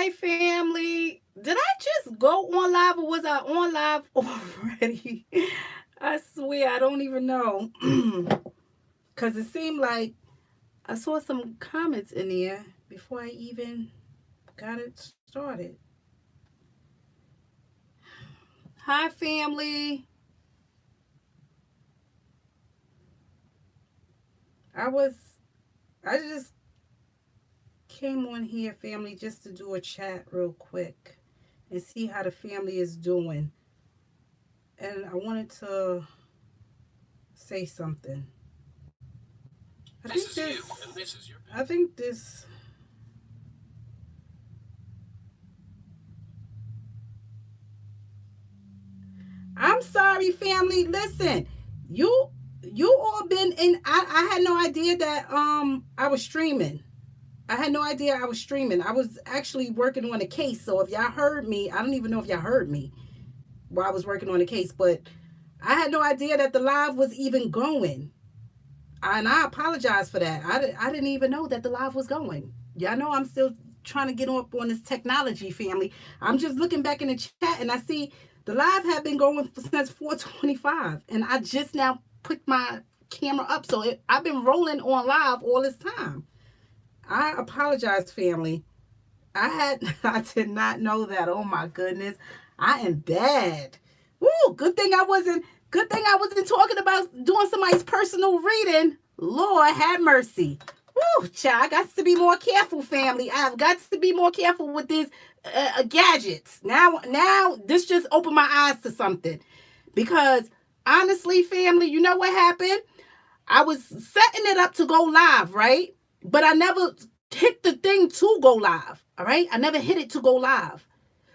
Hi, family. Did I just go on live or was I on live already? I swear, I don't even know. Because it seemed like I saw some comments in there before I even got it started. Hi, family. I was, I just came on here, family, just to do a chat real quick and see how the family is doing. And I wanted to say something. I think I think this I'm sorry, family. Listen, you you all been in I had no idea that I was streaming. I had no idea I was streaming. I was actually working on a case. So if y'all heard me, I don't even know if y'all heard me while I was working on the case, but I had no idea that the live was even going. And I apologize for that. I didn't even know that the live was going. Y'all know I'm still trying to get up on this technology, family. I'm just looking back in the chat and I see the live had been going since 4:25, and I just now put my camera up, so I've been rolling on live all this time. I apologize, family. I did not know that. Oh my goodness, I am bad. Woo! Good thing I wasn't talking about doing somebody's personal reading. Lord have mercy. Woo, child, I got to be more careful, family. I've got to be more careful with these gadgets. Now, this just opened my eyes to something. Because honestly, family, you know what happened? I was setting it up to go live, right? But I never hit the thing to go live. All right? I never hit it to go live.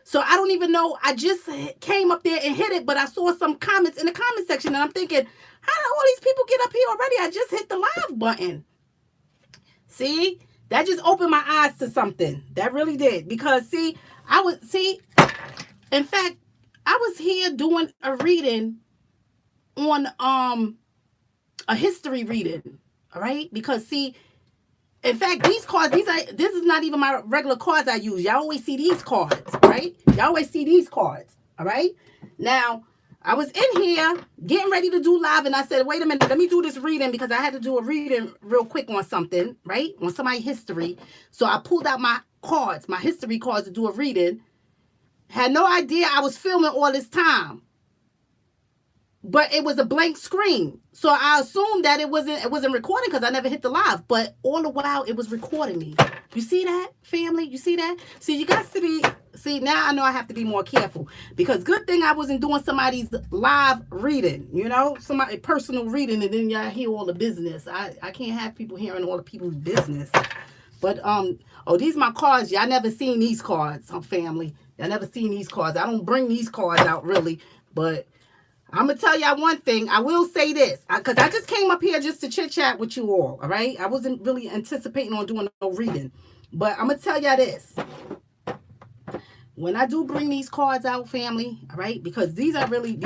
So I don't even know. I just came up there and hit it, but I saw some comments in the comment section, and I'm thinking, how did all these people get up here already? I just hit the live button. See, that just opened my eyes to something. That really did. Because in fact, I was here doing a reading on a history reading. All right? Because in fact, this is not even my regular cards I use. Y'all always see these cards, right? Y'all always see these cards. All right? Now, I was in here getting ready to do live, and I said, wait a minute, let me do this reading because I had to do a reading real quick on something, right? On somebody's history. So I pulled out my cards, my history cards, to do a reading. Had no idea I was filming all this time. But it was a blank screen. So I assumed that it wasn't recording because I never hit the live. But all the while it was recording me. You see that, family? You see that? See, you got to be now I know I have to be more careful. Because good thing I wasn't doing somebody's live reading, somebody personal reading, and then y'all hear all the business. I can't have people hearing all the people's business. But these my cards. Y'all never seen these cards, family. Y'all never seen these cards. I don't bring these cards out really, but I'm going to tell y'all one thing. I will say this, because I just came up here just to chit-chat with you all right? I wasn't really anticipating on doing no reading. But I'm going to tell y'all this. When I do bring these cards out, family, all right? Because these are really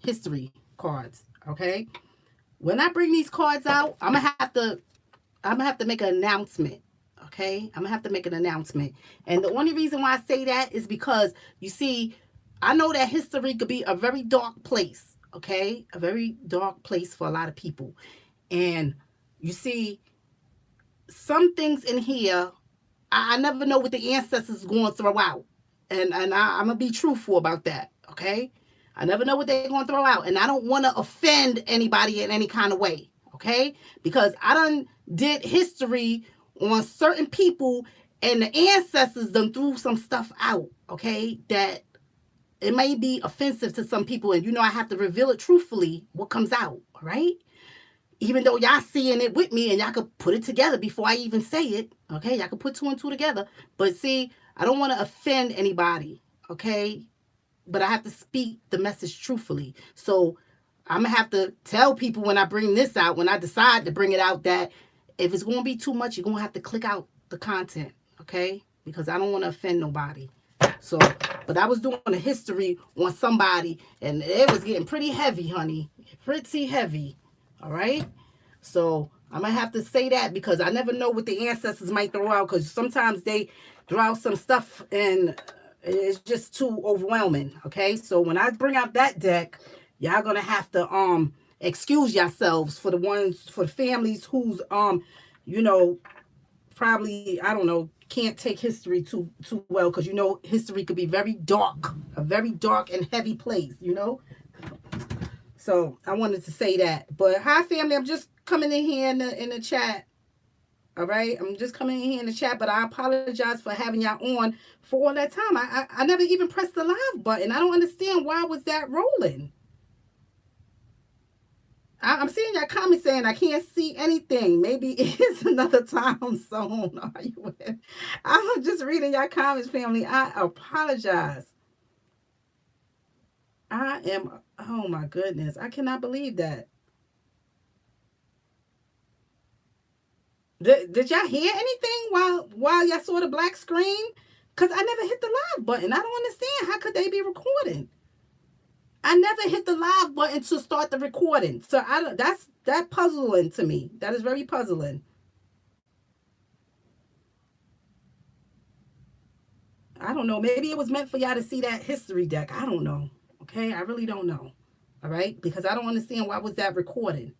history cards, okay? When I bring these cards out, I'm going to have to make an announcement. Okay? I'm going to have to make an announcement. And the only reason why I say that is because, you see, I know that history could be a very dark place, okay? A very dark place for a lot of people. And you see, some things in here, I never know what the ancestors are going to throw out. And I'm going to be truthful about that, okay? I never know what they're going to throw out. And I don't want to offend anybody in any kind of way, okay? Because I done did history on certain people, and the ancestors done threw some stuff out, okay, that it may be offensive to some people, and I have to reveal it truthfully what comes out, all right? Even though y'all seeing it with me and y'all could put it together before I even say it, okay? Y'all could put two and two together. But see, I don't want to offend anybody, okay? But I have to speak the message truthfully. So I'm going to have to tell people when I bring this out, when I decide to bring it out, that if it's going to be too much, you're going to have to click out the content, okay? Because I don't want to offend nobody. So, but I was doing a history on somebody, and it was getting pretty heavy, honey. Pretty heavy. All right? So, I'm going to have to say that because I never know what the ancestors might throw out, because sometimes they throw out some stuff and it's just too overwhelming. Okay, so when I bring out that deck, y'all going to have to excuse yourselves for the families who's you know, probably, I don't know, can't take history too well, because you know history could be very dark, a very dark and heavy place, you know. So I wanted to say that. But hi family, I'm just coming in here in the chat. All right, I'm just coming in here in the chat, but I apologize for having y'all on for all that time. I never even pressed the live button. I don't understand why was that rolling. I'm seeing your comments saying I can't see anything. Maybe it's another time zone. Are you in? I'm just reading your comments, family. I apologize. Oh my goodness. I cannot believe that. Did y'all hear anything while y'all saw the black screen? Because I never hit the live button. I don't understand. How could they be recording? I never hit the live button to start the recording. So that's puzzling to me. That is very puzzling. I don't know. Maybe it was meant for y'all to see that history deck. I don't know. Okay, I really don't know. All right, because I don't understand why was that recording.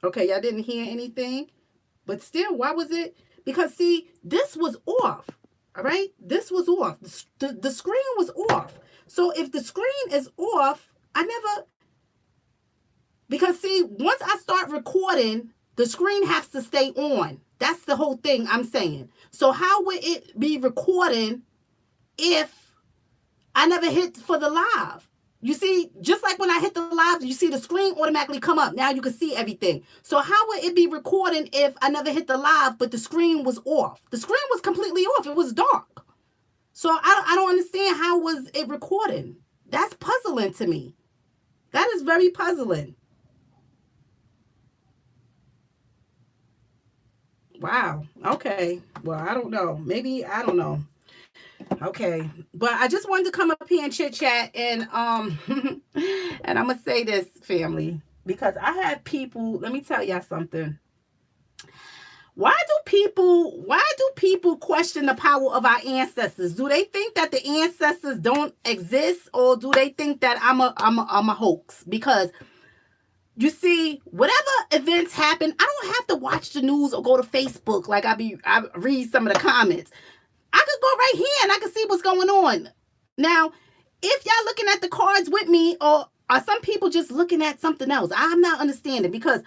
Okay, y'all didn't hear anything, but still, why was it? Because see, this was off. All right, this was off. The screen was off. So if the screen is off, because see, once I start recording, the screen has to stay on. That's the whole thing I'm saying. So how would it be recording if I never hit for the live? You see, just like when I hit the live, you see the screen automatically come up. Now you can see everything. So how would it be recording if I never hit the live, but the screen was off? The screen was completely off. It was dark. So I don't understand how was it recording. That's puzzling to me. That is very puzzling. Wow. Okay. Well, I don't know. Maybe, I don't know. Okay. But I just wanted to come up here and chit chat and and I'm gonna say this, family, because I have people, let me tell y'all something. Why do people question the power of our ancestors? Do they think that the ancestors don't exist, or do they think that I'm a hoax? Because you see, whatever events happen, I don't have to watch the news or go to Facebook like I read some of the comments. I could go right here and I can see what's going on. Now, if y'all looking at the cards with me, or are some people just looking at something else? I'm not understanding, because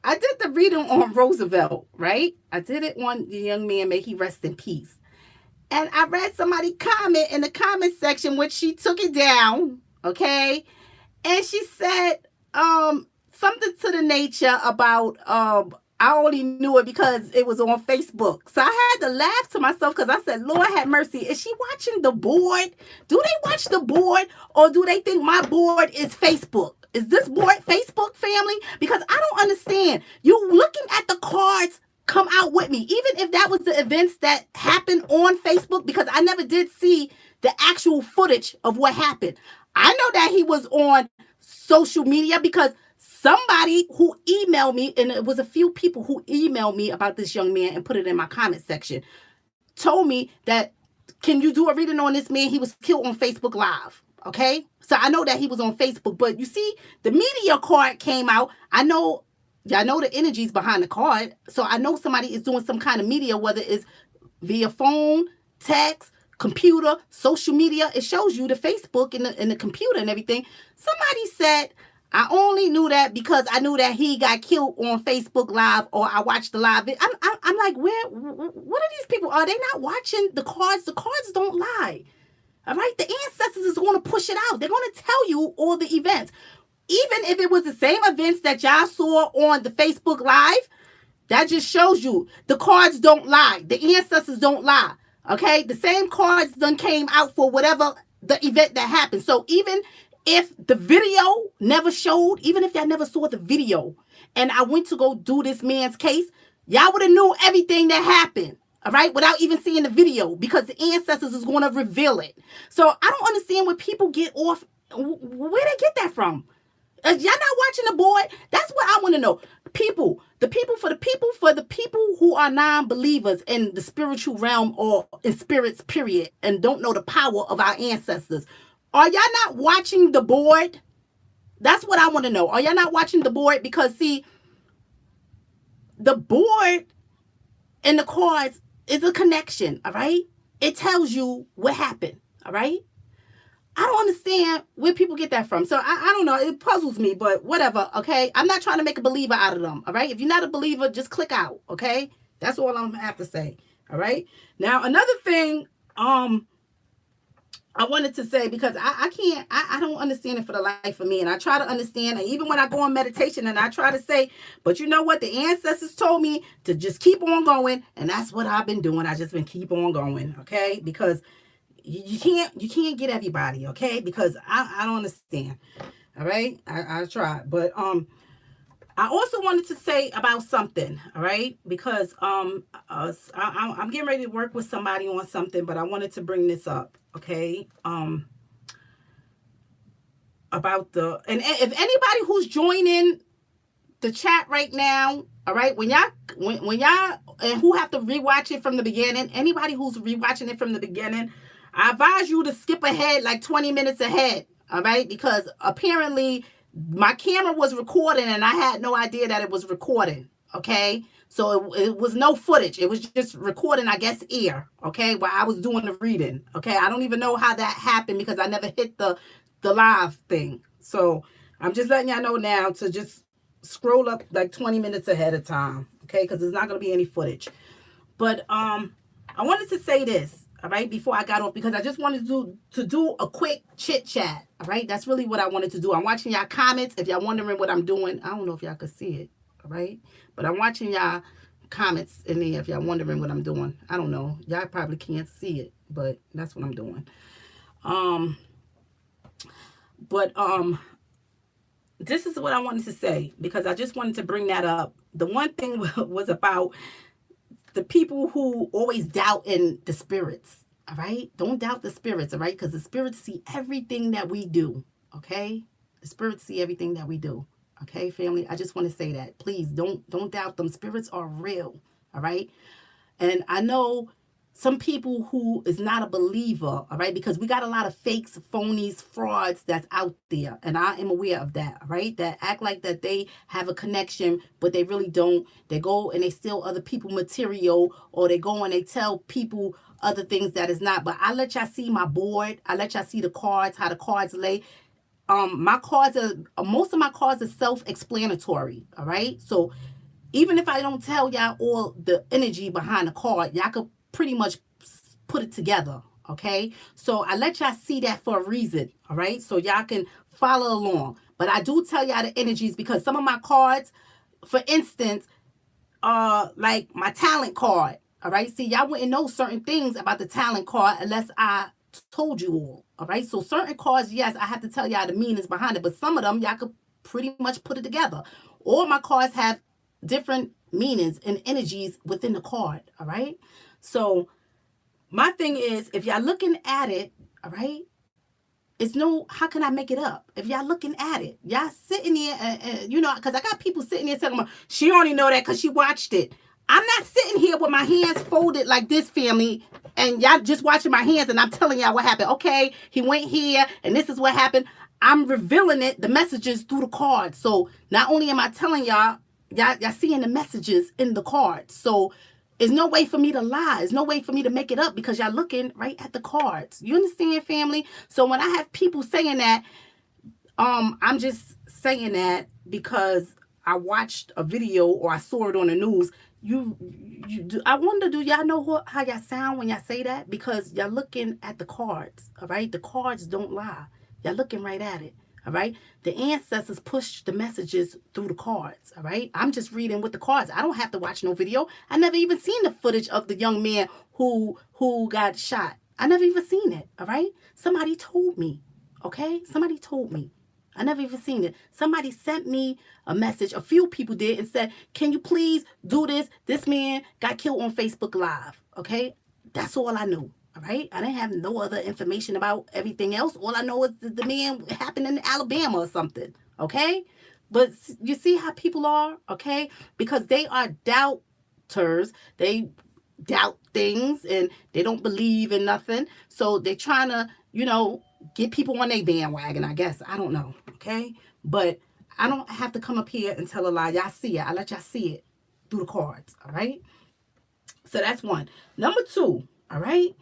I did the reading on Roosevelt, right? I did it on the young man, may he rest in peace. And I read somebody comment in the comment section, which she took it down, okay? And she said, something to the nature about I only knew it because it was on Facebook. So I had to laugh to myself, because I said, Lord have mercy, is she watching the board? Do they watch the board, or do they think my board is Facebook? Is this board Facebook, family? Because I don't understand. You looking at the cards come out with me, even if that was the events that happened on Facebook, because I never did see the actual footage of what happened. I know that he was on social media, because somebody who emailed me, and it was a few people who emailed me about this young man and put it in my comment section, told me that, can you do a reading on this man? He was killed on Facebook Live. Okay? So I know that he was on Facebook, but you see, the media card came out. Y'all know the energies behind the card. So I know somebody is doing some kind of media, whether it's via phone, text, computer, social media. It shows you the Facebook and the computer and everything. Somebody said, I only knew that because I knew that he got killed on Facebook Live, or I watched the live. I'm like, what are these people? Are they not watching the cards? The cards don't lie. All right? The ancestors is going to push it out. They're going to tell you all the events. Even if it was the same events that y'all saw on the Facebook Live, that just shows you the cards don't lie. The ancestors don't lie. Okay? The same cards done came out for whatever the event that happened. So even if the video never showed, even if y'all never saw the video, and I went to go do this man's case, y'all would have knew everything that happened, all right, without even seeing the video, because the ancestors is going to reveal it. So I don't understand where people get off, where they get that from. Y'all not watching the board? That's what I want to know. The people who are non-believers in the spiritual realm or in spirits, period, and don't know the power of our ancestors. Are y'all not watching the board? That's what I want to know. Are y'all not watching the board? Because see, the board and the cards is a connection, all right? It tells you what happened, all right? I don't understand where people get that from. So I don't know. It puzzles me, but whatever, okay? I'm not trying to make a believer out of them, all right? If you're not a believer, just click out, okay? That's all I'm going to have to say, all right? Now, another thing I wanted to say, because I don't understand it for the life of me. And I try to understand, and even when I go on meditation and I try to say, but you know what? The ancestors told me to just keep on going. And that's what I've been doing. I just been keep on going, okay? Because you can't get everybody, okay? Because I don't understand, all right? I tried. But I also wanted to say about something, all right? Because I'm getting ready to work with somebody on something, but I wanted to bring this up, okay? About and if anybody who's joining the chat right now, all right, when y'all and who have to rewatch it from the beginning, anybody who's rewatching it from the beginning, I advise you to skip ahead like 20 minutes ahead, all right? Because apparently my camera was recording and I had no idea that it was recording, okay? So it was no footage. It was just recording, I guess, ear, okay, while I was doing the reading, okay? I don't even know how that happened because I never hit the live thing. So I'm just letting y'all know now to just scroll up like 20 minutes ahead of time, okay? Because there's not going to be any footage. But I wanted to say this, all right, before I got off, because I just wanted to do a quick chit chat, all right? That's really what I wanted to do. I'm watching y'all comments. If y'all wondering what I'm doing, I don't know if y'all could see it, all right? But I'm watching y'all comments in there if y'all wondering what I'm doing. I don't know. Y'all probably can't see it, but that's what I'm doing. This is what I wanted to say, because I just wanted to bring that up. The one thing was about the people who always doubt in the spirits, all right? Don't doubt the spirits, all right? Because the spirits see everything that we do, okay? The spirits see everything that we do, okay, family? I just want to say that. Please, don't doubt them. Spirits are real, all right? And I know some people who is not a believer, all right? Because we got a lot of fakes, phonies, frauds that's out there. And I am aware of that, right? That act like that they have a connection, but they really don't. They go and they steal other people material, or they go and they tell people other things that is not. But I let y'all see my board. I let y'all see the cards, how the cards lay. My cards are, most of my cards are self-explanatory, all right? So even if I don't tell y'all all the energy behind the card, y'all could pretty much put it together, okay? So I let y'all see that for a reason, all right? So y'all can follow along. But I do tell y'all the energies, because some of my cards, for instance, like my talent card, all right? See, y'all wouldn't know certain things about the talent card unless I told you all right? So certain cards, yes, I have to tell y'all the meanings behind it, but some of them, y'all could pretty much put it together. All my cards have different meanings and energies within the card, all right? So my thing is, if y'all looking at it, all right, it's no, how can I make it up? If y'all looking at it, y'all sitting there, and you know, because I got people sitting there telling me, she only know that because she watched it. I'm not sitting here with my hands folded like this, family, and y'all just watching my hands, and I'm telling y'all what happened. Okay, he went here, and this is what happened. I'm revealing it, the messages through the cards. So not only am I telling y'all seeing the messages in the cards. So there's no way for me to lie. There's no way for me to make it up, because y'all looking right at the cards. You understand, family? So when I have people saying that, I'm just saying that because I watched a video or I saw it on the news. I wonder, do y'all know how y'all sound when y'all say that? Because y'all looking at the cards, all right? The cards don't lie. Y'all looking right at it, all right? The ancestors push the messages through the cards, all right? I'm just reading with the cards. I don't have to watch no video. I never even seen the footage of the young man who got shot. I never even seen it, all right? Somebody told me, okay? Somebody told me. I never even seen it. Somebody sent me a message. A few people did, and said, can you please do this? This man got killed on Facebook Live. Okay? That's all I knew. All right? I didn't have no other information about everything else. All I know is that the man happened in Alabama or something. Okay? But you see how people are, okay? Because they are doubters. They doubt things and they don't believe in nothing. So they're trying to, get people on their bandwagon, I guess. I don't know, okay? But I don't have to come up here and tell a lie. Y'all see it. I let y'all see it through the cards, all right? So that's one. Number two, all right?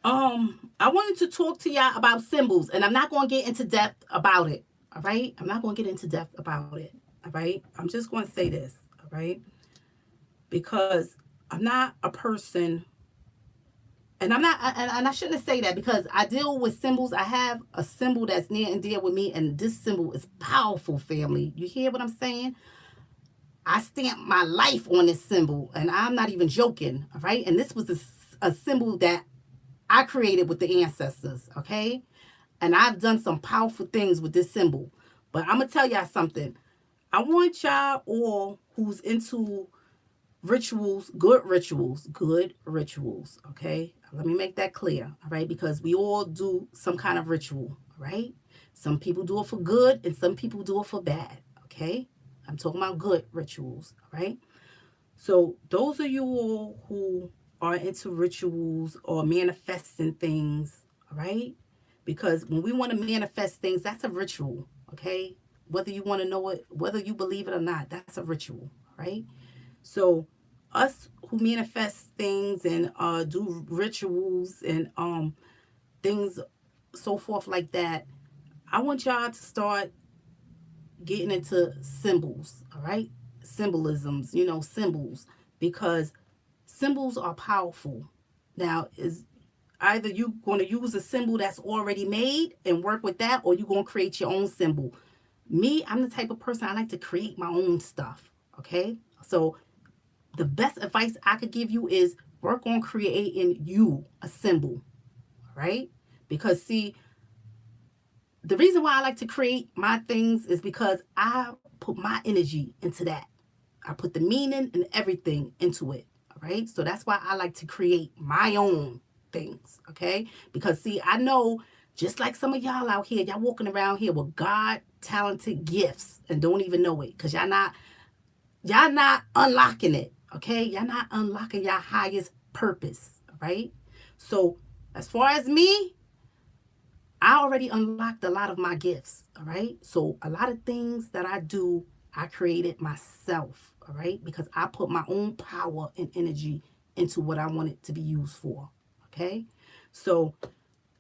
I wanted to talk to y'all about symbols, and I'm not going to get into depth about it, all right? I'm not going to get into depth about it, all right? I'm just going to say this, all right? Because I'm not a person, and I'm not, and I shouldn't say that because I deal with symbols. I have a symbol that's near and dear with me, and this symbol is powerful, family. You hear what I'm saying? I stamped my life on this symbol, and I'm not even joking, all right? And this was a symbol that I created with the ancestors, okay? And I've done some powerful things with this symbol. But I'm going to tell y'all something. I want y'all all who's into rituals, good rituals, okay? Let me make that clear, all right? Because we all do some kind of ritual, all right? Some people do it for good and some people do it for bad, okay? I'm talking about good rituals, all right? So those of you all who are into rituals or manifesting things, all right? Because when we want to manifest things, that's a ritual, okay? Whether you want to know it, whether you believe it or not, that's a ritual, right? So us who manifest things and do rituals and things so forth like that, I want y'all to start getting into symbols, all right? Symbolisms, symbols, because symbols are powerful. Now, is either you going to use a symbol that's already made and work with that, or you going to create your own symbol. Me, I'm the type of person I like to create my own stuff, okay? So the best advice I could give you is work on creating you a symbol, right? Because see, the reason why I like to create my things is because I put my energy into that. I put the meaning and everything into it. All right. So that's why I like to create my own things. Okay. Because see, I know just like some of y'all out here, y'all walking around here with God talented gifts and don't even know it. Cause y'all not unlocking it. Okay. Y'all not unlocking your highest purpose. All right. So as far as me, I already unlocked a lot of my gifts, all right? So a lot of things that I do, I created myself, all right? Because I put my own power and energy into what I want it to be used for, okay? So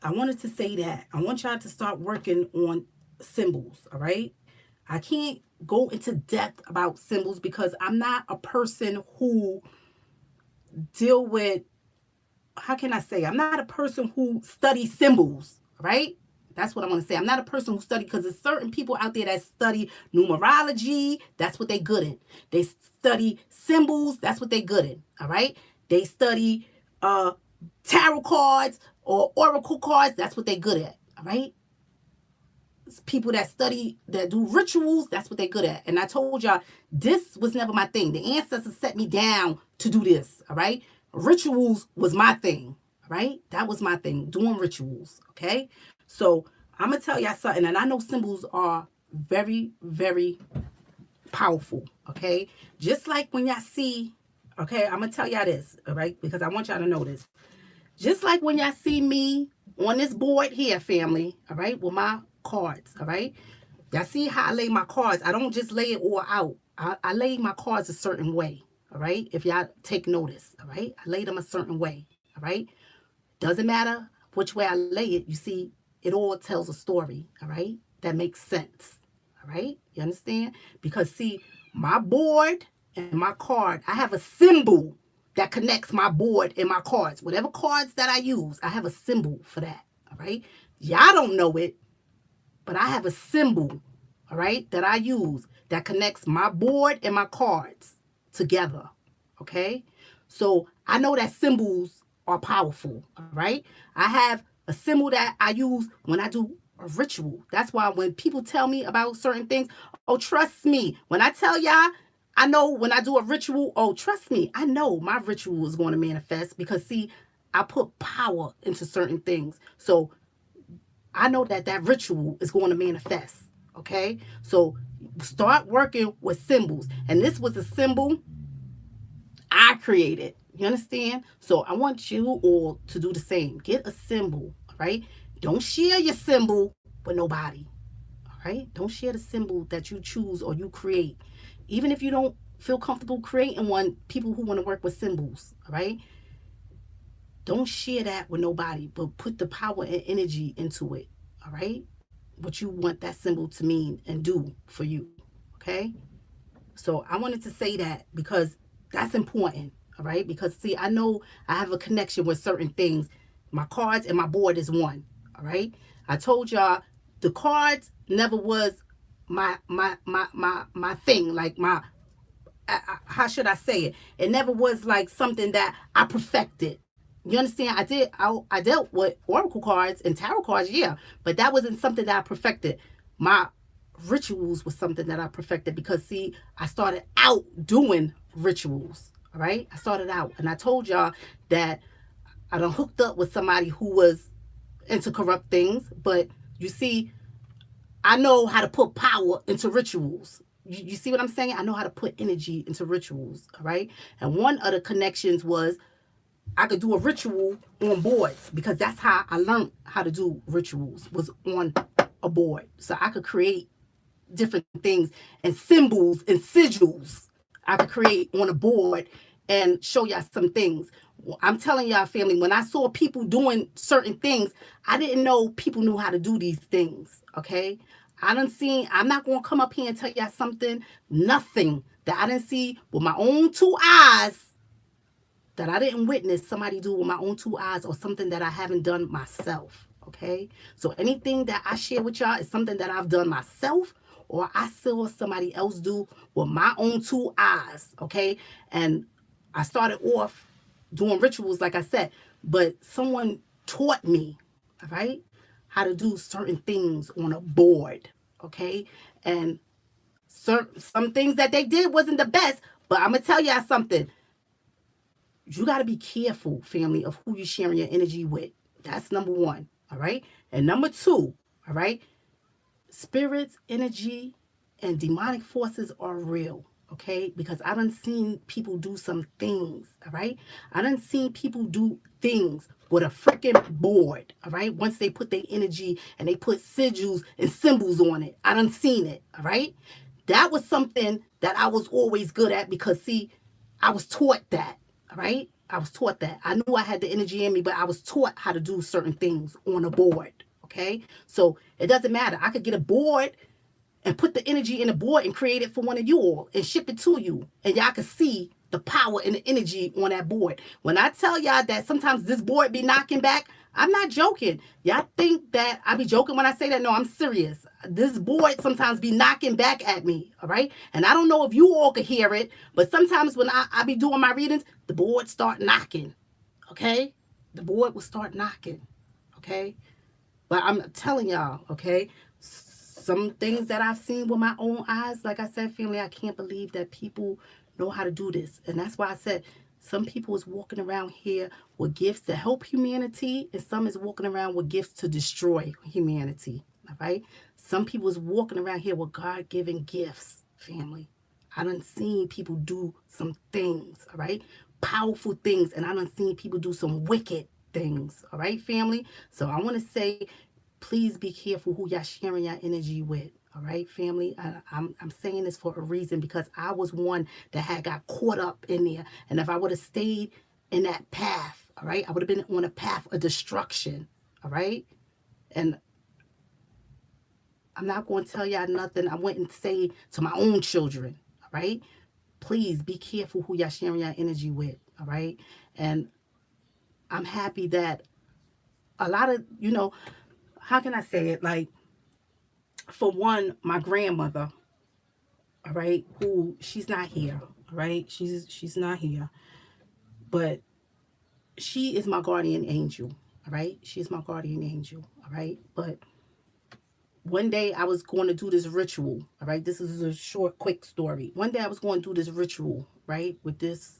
I wanted to say that. I want y'all to start working on symbols, all right? I can't go into depth about symbols because I'm not a person who deal with, how can I say? I'm not a person who studies symbols, right? That's what I want to say. I'm not a person who study because there's certain people out there that study numerology. That's what they good in. They study symbols. That's what they good in. All right. They study tarot cards or oracle cards. That's what they good at. All right. People that study, that do rituals, that's what they're good at. And I told y'all, this was never my thing. The ancestors set me down to do this, all right? Rituals was my thing, all right? That was my thing, doing rituals, okay? So I'm going to tell y'all something, and I know symbols are very, very powerful, okay? Just like when y'all see, okay, I'm going to tell y'all this, all right? Because I want y'all to know this. Just like when y'all see me on this board here, family, all right, with my cards, all right? Y'all see how I lay my cards. I don't just lay it all out. I lay my cards a certain way, all right? If y'all take notice, all right? I lay them a certain way, all right? Doesn't matter which way I lay it. You see, it all tells a story, all right? That makes sense, all right? You understand? Because see, my board and my card, I have a symbol that connects my board and my cards. Whatever cards that I use, I have a symbol for that, all right? Y'all don't know it, but I have a symbol, all right, that I use that connects my board and my cards together, okay? So I know that symbols are powerful, all right? I have a symbol that I use when I do a ritual. That's why when people tell me about certain things, oh, trust me. When I tell y'all, I know when I do a ritual, oh, trust me, I know my ritual is going to manifest because, see, I put power into certain things. So I know that that ritual is going to manifest. Okay? So start working with symbols. And this was a symbol I created. You understand? So I want you all to do the same. Get a symbol, right? Don't share your symbol with nobody. All right? Don't share the symbol that you choose or you create. Even if you don't feel comfortable creating one, people who want to work with symbols, all right? Don't share that with nobody, but put the power and energy into it, all right? What you want that symbol to mean and do for you, okay? So I wanted to say that because that's important, all right? Because see, I know I have a connection with certain things. My cards and my board is one, all right? I told y'all the cards never was my thing, like my how should I say it? It never was like something that I perfected. You understand? I dealt with oracle cards and tarot cards, yeah, but that wasn't something that I perfected. My rituals was something that I perfected because see, I started out doing rituals. All right, I started out, and I told y'all that I done hooked up with somebody who was into corrupt things, but you see, I know how to put power into rituals. You see what I'm saying? I know how to put energy into rituals. All right. And one of the connections was I could do a ritual on boards because that's how I learned how to do rituals was on a board. So I could create different things and symbols and sigils I could create on a board and show y'all some things. I'm telling y'all, family, when I saw people doing certain things, I didn't know people knew how to do these things. Okay. I done seen, I'm not going to come up here and tell y'all something, nothing that I didn't see with my own two eyes that I didn't witness somebody do with my own two eyes or something that I haven't done myself. Okay. So anything that I share with y'all is something that I've done myself or I saw somebody else do with my own two eyes. Okay. And I started off doing rituals, like I said, but someone taught me, all right, how to do certain things on a board. Okay. And some things that they did wasn't the best, but I'm going to tell y'all something. You got to be careful, family, of who you're sharing your energy with. That's number one. All right. And number two, all right, spirits, energy, and demonic forces are real. Okay. Because I done seen people do some things. All right. I done seen people do things with a freaking board. All right. Once they put their energy and they put sigils and symbols on it, I done seen it. All right. That was something that I was always good at because, see, I was taught that. All right. I was taught that. I knew I had the energy in me, but I was taught how to do certain things on a board. Okay. So it doesn't matter. I could get a board and put the energy in the board and create it for one of you all and ship it to you. And y'all can see the power and the energy on that board. When I tell y'all that sometimes this board be knocking back, I'm not joking. Y'all think that I be joking when I say that? No, I'm serious. This board sometimes be knocking back at me, all right? And I don't know if you all could hear it, but sometimes when I be doing my readings, the board start knocking, okay? The board will start knocking, okay? But I'm telling y'all, okay? Some things that I've seen with my own eyes, like I said, family, I can't believe that people know how to do this. And that's why I said some people is walking around here with gifts to help humanity, and some is walking around with gifts to destroy humanity. All right. Some people is walking around here with God-given gifts, family. I done seen people do some things, all right? Powerful things, and I done seen people do some wicked things, all right, family? So I want to say, please be careful who y'all sharing your energy with. All right, family. I'm saying this for a reason because I was one that had got caught up in there, and if I would have stayed in that path, all right, I would have been on a path of destruction. All right, and I'm not going to tell y'all nothing I wouldn't say to my own children. All right, please be careful who y'all sharing your energy with. All right, and I'm happy that a lot of how can I say it, like, for one, my grandmother, all right, who she's not here, all right, she's not here, but she is my guardian angel, all right, she's my guardian angel, all right, but one day I was going to do this ritual, all right, this is a short, quick story. One day I was going to do this ritual, right, with this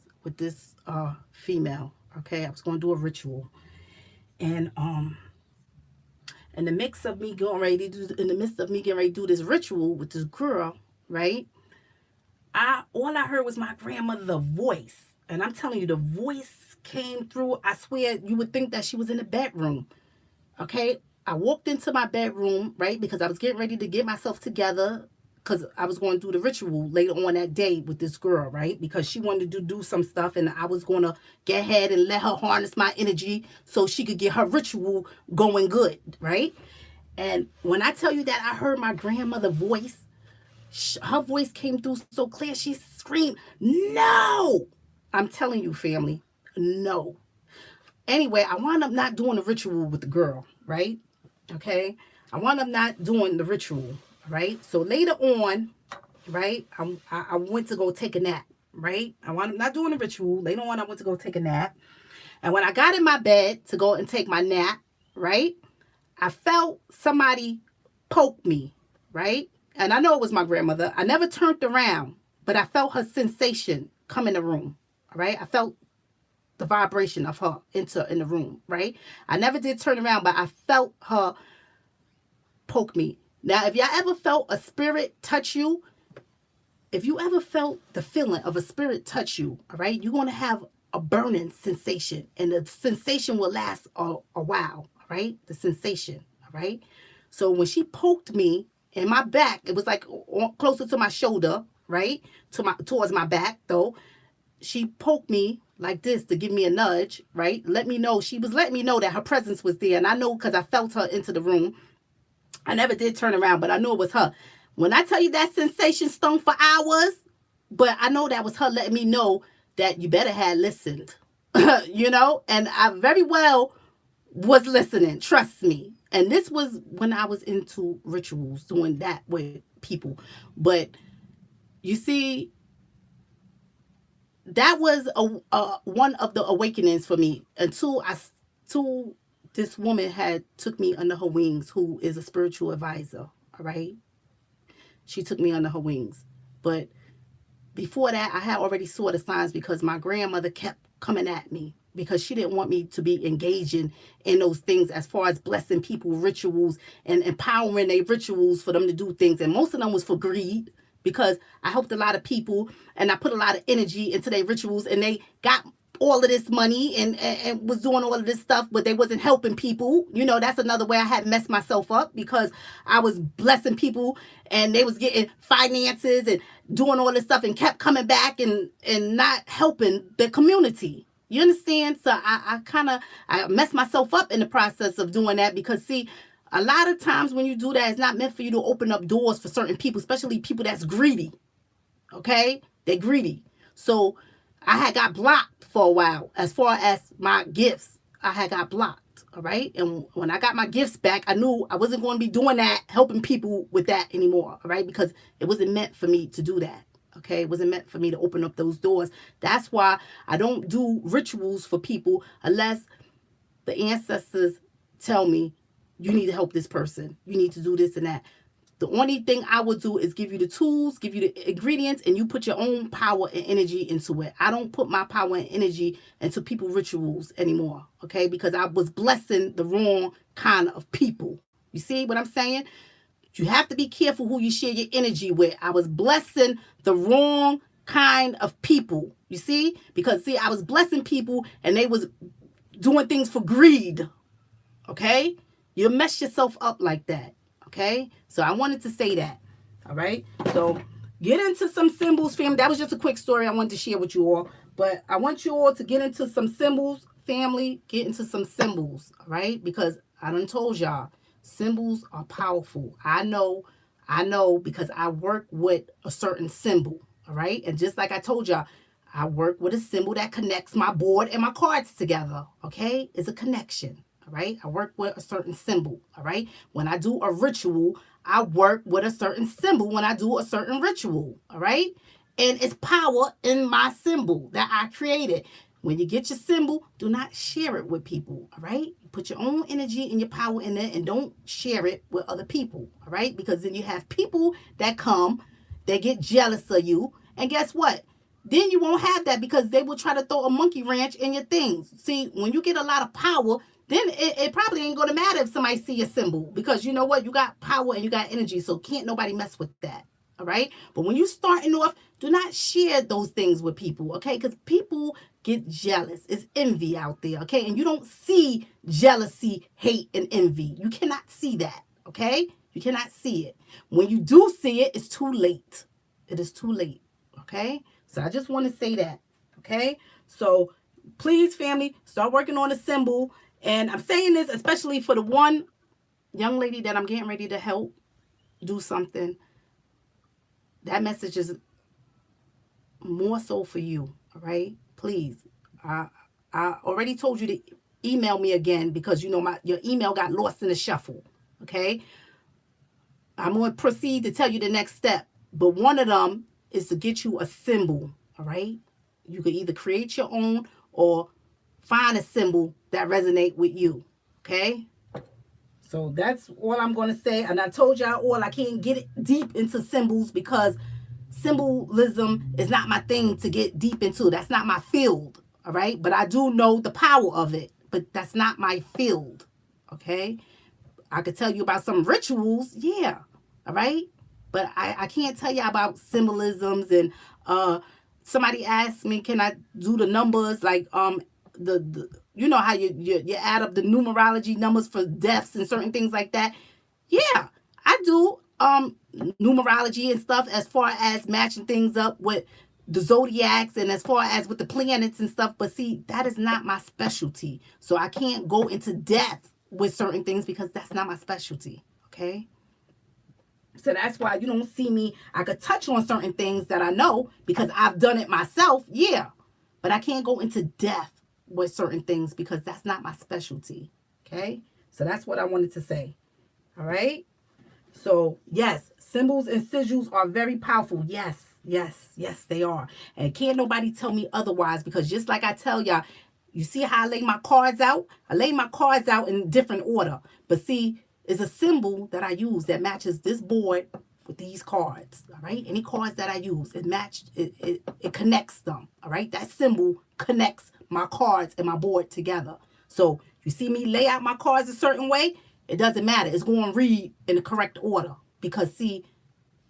female, okay, I was going to do a ritual, and in the midst of me getting ready to do this ritual with this girl, right? All I heard was my grandmother's voice. And I'm telling you, the voice came through. I swear you would think that she was in the bedroom. Okay. I walked into my bedroom, right? Because I was getting ready to get myself together because I was going to do the ritual later on that day with this girl, right? Because she wanted to do some stuff and I was going to get ahead and let her harness my energy so she could get her ritual going good, right? And when I tell you that I heard my grandmother's voice, her voice came through so clear. She screamed, "No!" I'm telling you, family, no. Anyway, I wound up not doing the ritual with the girl, right? Okay. I wound up not doing the ritual, right? So later on, right, I went to go take a nap, right? I wound up not doing the ritual. Later on, I went to go take a nap. And when I got in my bed to go and take my nap, right, I felt somebody poke me, right? And I know it was my grandmother. I never turned around, but I felt her sensation come in the room, all right? I felt the vibration of her enter in the room, right? I never did turn around, but I felt her poke me. Now, if y'all ever felt a spirit touch you, if you ever felt the feeling of a spirit touch you, all right, you're going to have a burning sensation, and the sensation will last a while, all right? The sensation, all right? So when she poked me in my back, it was like closer to my shoulder, right? Towards my back, though. She poked me like this to give me a nudge, right? Let me know. She was letting me know that her presence was there. And I know because I felt her into the room. I never did turn around, but I knew it was her. When I tell you that sensation stung for hours, but I know that was her letting me know that you better have listened, you know? And I very well was listening, trust me. And this was when I was into rituals, doing that with people. But you see, that was one of the awakenings for me until this woman had took me under her wings, who is a spiritual advisor. All right, she took me under her wings. But before that, I had already saw the signs because my grandmother kept coming at me because she didn't want me to be engaging in those things as far as blessing people, rituals, and empowering their rituals for them to do things. And most of them was for greed because I helped a lot of people and I put a lot of energy into their rituals and they got all of this money and was doing all of this stuff, but they wasn't helping people. You know, that's another way I had messed myself up because I was blessing people and they was getting finances and doing all this stuff and kept coming back and not helping the community. You understand? So I messed myself up in the process of doing that because, see, a lot of times when you do that, it's not meant for you to open up doors for certain people, especially people that's greedy. Okay? They're greedy. So I had got blocked for a while as far as my gifts. I had got blocked. All right? And when I got my gifts back, I knew I wasn't going to be doing that, helping people with that anymore. All right? Because it wasn't meant for me to do that. Okay, it wasn't meant for me to open up those doors. That's why I don't do rituals for people unless the ancestors tell me, you need to help this person. You need to do this and that. The only thing I would do is give you the tools, give you the ingredients, and you put your own power and energy into it. I don't put my power and energy into people's rituals anymore, okay? Because I was blessing the wrong kind of people. You see what I'm saying? You have to be careful who you share your energy with. I was blessing the wrong kind of people. You see? Because, see, I was blessing people and they was doing things for greed. Okay? You mess yourself up like that. Okay? So I wanted to say that. All right? So get into some symbols, family. That was just a quick story I wanted to share with you all. But I want you all to get into some symbols, family. Get into some symbols. All right? Because I done told y'all, symbols are powerful. I know because I work with a certain symbol. All right? And just like I told y'all, I work with a symbol that connects my board and my cards together. Okay? It's a connection. All right? I work with a certain symbol. All right? When I do a ritual, I work with a certain symbol when I do a certain ritual. All right? And it's power in my symbol that I created. When you get your symbol, do not share it with people. All right? Put your own energy and your power in it and don't share it with other people. All right? Because then you have people that come, they get jealous of you. And guess what? Then you won't have that because they will try to throw a monkey wrench in your things. See, when you get a lot of power, then it probably ain't going to matter if somebody see your symbol, because you know what? You got power and you got energy, so can't nobody mess with that. All right? But when you starting off, do not share those things with people, okay? Because people get jealous. It's envy out there, okay? And you don't see jealousy, hate, and envy. You cannot see that, okay? You cannot see it. When you do see it, it's too late. It is too late, okay? So I just want to say that, okay? So please, family, start working on a symbol. And I'm saying this especially for the one young lady that I'm getting ready to help do something. That message is more so for you, all right? Please. I already told you to email me again because, you know, your email got lost in the shuffle, okay? I'm going to proceed to tell you the next step. But one of them is to get you a symbol, all right? You can either create your own or find a symbol that resonate with you, okay? So that's all I'm going to say. And I told y'all all, I can't get it deep into symbols because symbolism is not my thing to get deep into. That's not my field, all right? But I do know the power of it, but that's not my field, okay? I could tell you about some rituals, yeah, all right? But I can't tell you about symbolisms. And somebody asked me, can I do the numbers, like the you know how you add up the numerology numbers for deaths and certain things like that? Yeah, I do numerology and stuff as far as matching things up with the zodiacs and as far as with the planets and stuff. But see, that is not my specialty. So I can't go into depth with certain things because that's not my specialty, okay? So that's why you don't see me. I could touch on certain things that I know because I've done it myself, yeah. But I can't go into depth with certain things because that's not my specialty, okay? So that's what I wanted to say, all right? So, yes, symbols and sigils are very powerful. Yes, yes, yes, they are. And can't nobody tell me otherwise, because just like I tell y'all, you see how I lay my cards out? I lay my cards out in different order. But see, it's a symbol that I use that matches this board with these cards, all right? Any cards that I use, it connects them, all right? That symbol connects my cards and my board together. So you see me lay out my cards a certain way, it doesn't matter. It's going to read in the correct order because, see,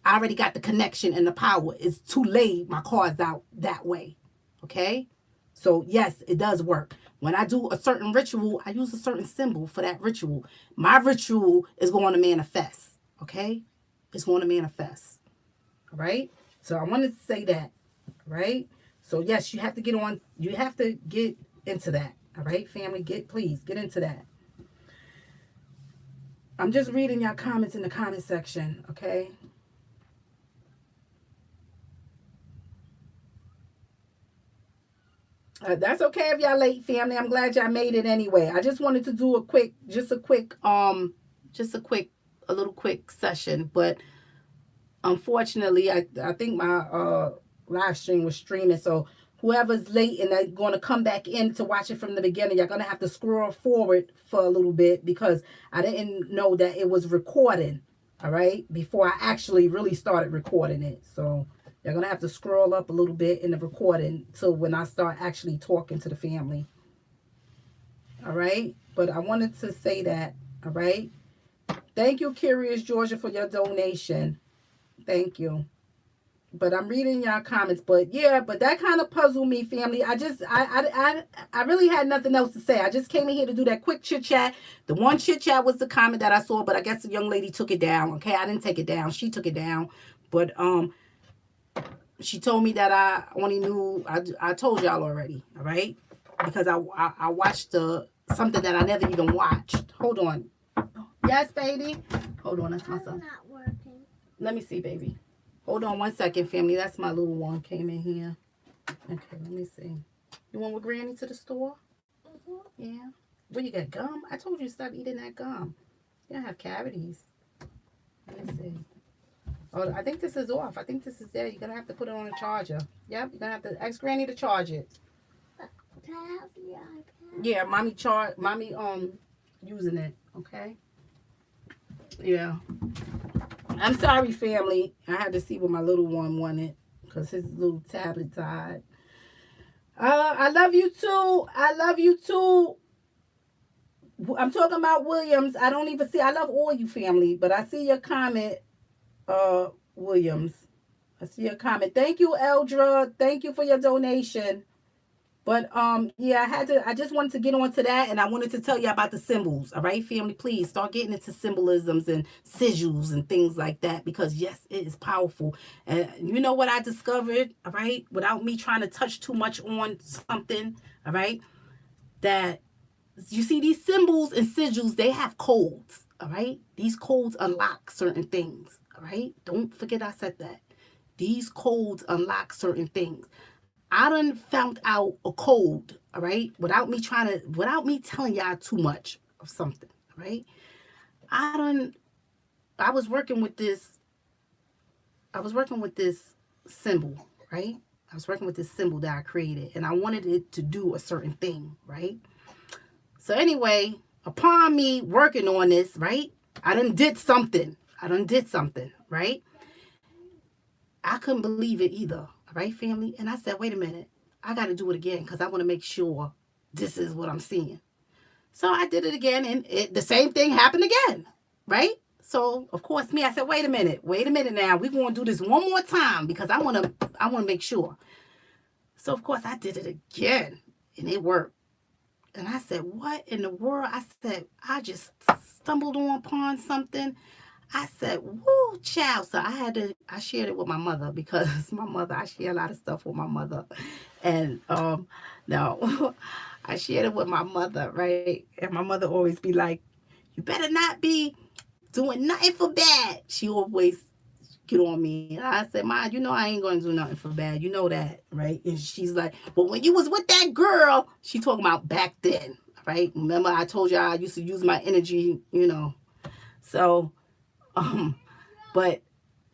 I already got the connection and the power. It's to lay my cards out that way, okay? So, yes, it does work. When I do a certain ritual, I use a certain symbol for that ritual. My ritual is going to manifest, okay? It's going to manifest, all right? So I wanted to say that, right? So, yes, you have to get into that, all right, family? Please get into that. I'm just reading your comments in the comment section, okay? That's okay if y'all late, family. I'm glad y'all made it anyway. I just wanted to do a little quick session, but unfortunately, I think my live stream was streaming, so whoever's late and they're going to come back in to watch it from the beginning, you're going to have to scroll forward for a little bit because I didn't know that it was recording, all right, before I actually really started recording it. So you're going to have to scroll up a little bit in the recording till when I start actually talking to the family, all right? But I wanted to say that, all right? Thank you, Curious Georgia, for your donation. Thank you. But I'm reading y'all comments. But yeah, but that kind of puzzled me, family. I really had nothing else to say. I just came in here to do that quick chit chat. The one chit chat was the comment that I saw, but I guess the young lady took it down. Okay, I didn't take it down. She took it down. But she told me that I only knew. I told y'all already. All right, because I watched something that I never even watched. Hold on. Yes, baby. Hold on. That's my son. Not working. Let me see, baby. Hold on 1 second, family. That's my little one came in here. Okay, let me see. You went with Granny to the store? Mm-hmm. Yeah. What, you got gum? I told you to stop eating that gum. You don't have cavities. Let me see. Oh, I think this is off. I think this is there. You're going to have to put it on a charger. Yep, you're going to have to ask Granny to charge it. Can I have the iPad? Yeah, mommy using it, okay? Yeah. I'm sorry, family. I had to see what my little one wanted because his little tablet died. I love you too. I love you too. I'm talking about Williams. I don't even see. I love all you family, but I see your comment, Williams. I see your comment. Thank you, Eldra. Thank you for your donation. But yeah, I just wanted to get on to that, and I wanted to tell you about the symbols. All right, family, please start getting into symbolisms and sigils and things like that, because yes, it is powerful. And you know what I discovered, all right, without me trying to touch too much on something, all right, that you see these symbols and sigils, they have codes, all right? These codes unlock certain things, all right? Don't forget I said that. These codes unlock certain things. I done found out a code, all right, without me telling y'all too much of something, all right? I done, I was working with this, I was working with this symbol, right? I was working with this symbol that I created, and I wanted it to do a certain thing, right? So anyway, upon me working on this, right, I done did something. Right? I couldn't believe it either, right, family? And I said, wait a minute, I got to do it again because I want to make sure this is what I'm seeing. So I did it again, and the same thing happened again, right? So of course, I said, wait a minute now, we're going to do this one more time because I want to make sure. So of course, I did it again, and it worked. And I said, what in the world? I said, I just stumbled upon something. I said, woo, child. So I shared it with my mother because I share a lot of stuff with my mother. And no, I shared it with my mother, right? And my mother always be like, you better not be doing nothing for bad. She always get on me. And I said, Ma, you know I ain't going to do nothing for bad. You know that, right? And she's like, well, when you was with that girl, she talking about back then, right? Remember I told you I used to use my energy, So, but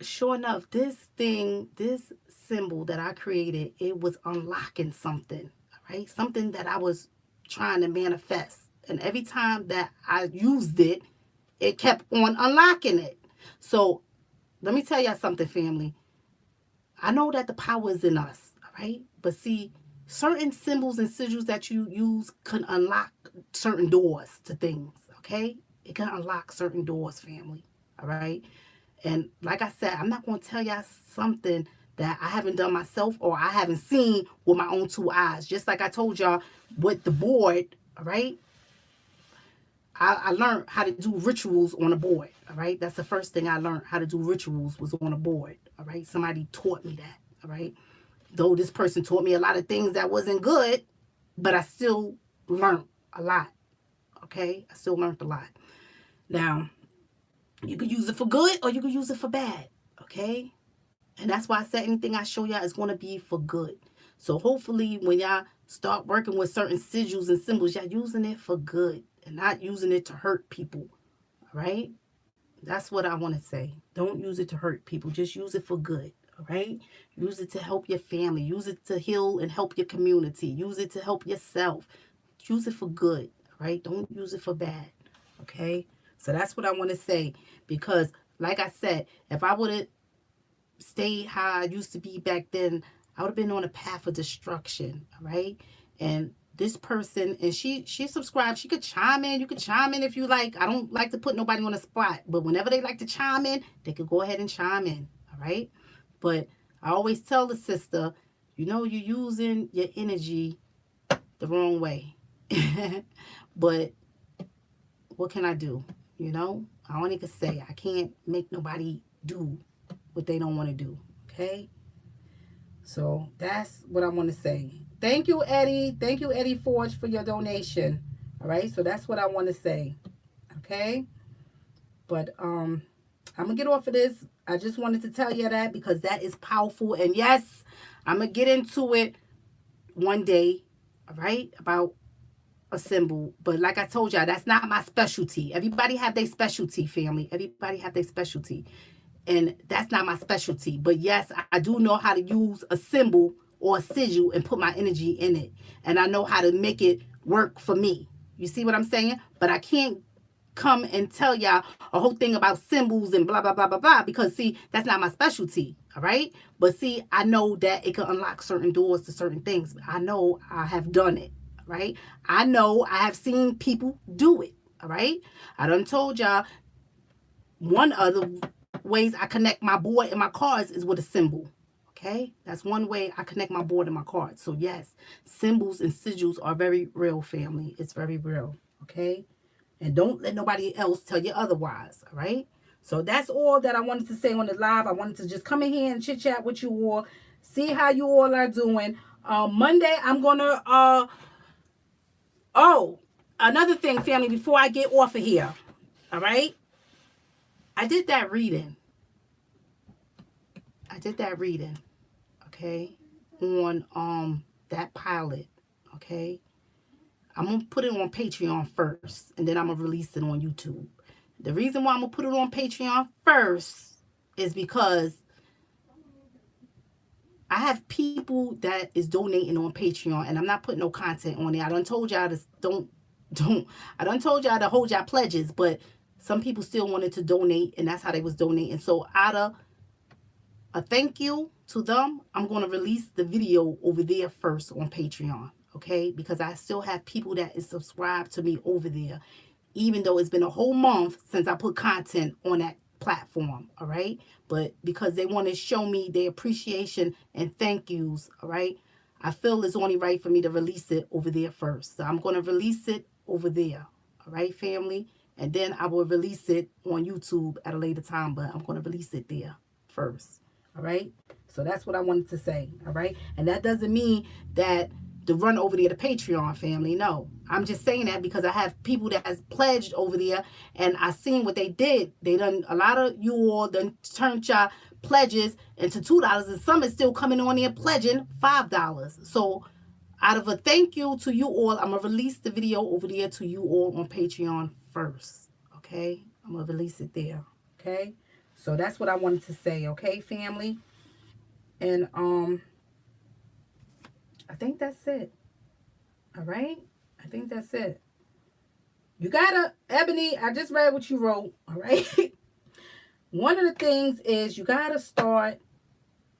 sure enough, this symbol that I created, it was unlocking something, right? Something that I was trying to manifest. And every time that I used it, it kept on unlocking it. So let me tell y'all something, family. I know that the power is in us, all right? But see, certain symbols and sigils that you use can unlock certain doors to things, okay? It can unlock certain doors, family, all right? And like I said, I'm not going to tell y'all something that I haven't done myself or I haven't seen with my own two eyes. Just like I told y'all with the board, all right? I learned how to do rituals on a board, all right? That's the first thing I learned, how to do rituals was on a board, all right? Somebody taught me that, all right? Though this person taught me a lot of things that wasn't good, but I still learned a lot, okay? I still learned a lot. Now, you could use it for good or you could use it for bad, okay? And that's why I said anything I show y'all is going to be for good. So hopefully when y'all start working with certain sigils and symbols, y'all using it for good and not using it to hurt people, all right? That's what I want to say. Don't use it to hurt people. Just use it for good, all right? Use it to help your family. Use it to heal and help your community. Use it to help yourself. Use it for good, all right? Don't use it for bad, okay? So that's what I want to say because, like I said, if I would have stayed how I used to be back then, I would have been on a path of destruction, all right? And this person, and she subscribed. She could chime in. You could chime in if you like. I don't like to put nobody on the spot, but whenever they like to chime in, they could go ahead and chime in, all right? But I always tell the sister, you're using your energy the wrong way. But what can I do? I only can say I can't make nobody do what they don't want to do, okay? So that's what I want to say. Thank you, Eddie. Thank you, Eddie Forge, for your donation. All right, so that's what I want to say, okay? But I'm gonna get off of this. I just wanted to tell you that because that is powerful. And yes, I'm gonna get into it one day, all right, about a symbol. But like I told y'all, that's not my specialty. Everybody have their specialty, family. Everybody have their specialty. And that's not my specialty. But yes, I do know how to use a symbol or a sigil and put my energy in it. And I know how to make it work for me. You see what I'm saying? But I can't come and tell y'all a whole thing about symbols and blah, blah, blah, blah, blah. Because, see, that's not my specialty. All right? But, see, I know that it can unlock certain doors to certain things. I know I have done it. right? I know I have seen people do it, all right? I done told y'all one of the ways I connect my board and my cards is with a symbol. Okay, that's one way I connect my board and my cards. So yes, symbols and sigils are very real, family. It's very real. Okay, and don't let nobody else tell you otherwise. All right. So that's all that I wanted to say on the live. I wanted to just come in here and chit chat with you all, see how you all are doing. Monday I'm gonna oh, another thing, family. Before I get off of here, all right. I did that reading. Okay, on that pilot, okay? I'm gonna put it on Patreon first, and then I'm gonna release it on YouTube. The reason why I'm gonna put it on Patreon first is because I have people that is donating on Patreon, and I'm not putting no content on there. I done told y'all to don't. I done told y'all to hold y'all pledges, but some people still wanted to donate, and that's how they was donating. So out of a thank you to them, I'm going to release the video over there first on Patreon, okay? Because I still have people that is subscribed to me over there, even though it's been a whole month since I put content on that platform, all right? But because they want to show me their appreciation and thank yous, all right? I feel it's only right for me to release it over there first. So I'm going to release it over there, all right, family? And then I will release it on YouTube at a later time, but I'm going to release it there first. All right. So that's what I wanted to say. All right. And that doesn't mean that to run over there to Patreon, family. No, I'm just saying that because I have people that has pledged over there, and I seen what they did. They done, a lot of you all done turned your pledges into $2, and some is still coming on there pledging $5. So out of a thank you to you all, I'm gonna release the video over there to you all on Patreon first. Okay. I'm gonna release it there. Okay. So that's what I wanted to say, okay, family? And I think that's it. All right? I think that's it. You gotta, Ebony, I just read what you wrote, all right? One of the things is you gotta start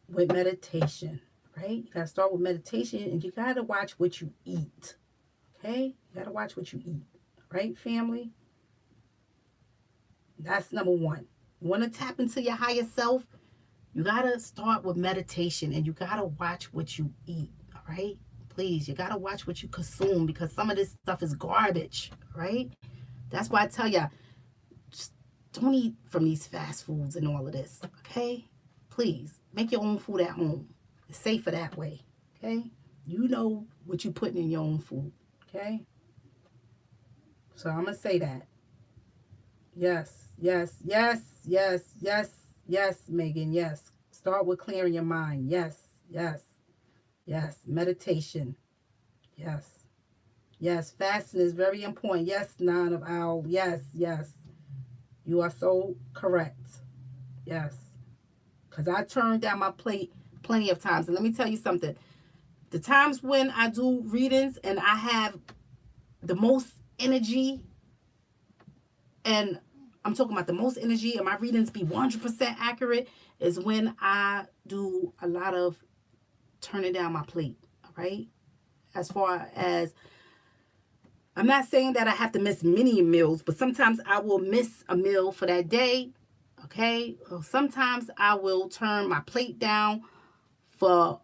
with meditation, right? You gotta start with meditation, and you gotta watch what you eat, okay? You gotta watch what you eat, right, family? That's number one. You want to tap into your higher self? You got to start with meditation, and you got to watch what you eat, all right? Please, you got to watch what you consume, because some of this stuff is garbage, right? That's why I tell you, just don't eat from these fast foods and all of this, okay? Please, make your own food at home. It's safer that way, okay? You know what you're putting in your own food, okay? So I'm going to say that. Yes, yes, yes, yes, yes, yes, Megan, yes. Start with clearing your mind. Yes, yes, yes. Meditation. Yes. Yes, fasting is very important. Yes, Nine of Owl. Yes, yes. You are so correct. Yes. Because I turned down my plate plenty of times. And let me tell you something. The times when I do readings and I have the most energy, and I'm talking about the most energy, and my readings be 100% accurate, is when I do a lot of turning down my plate, all right? As far as, I'm not saying that I have to miss many meals, but sometimes I will miss a meal for that day, okay? Or sometimes I will turn my plate down for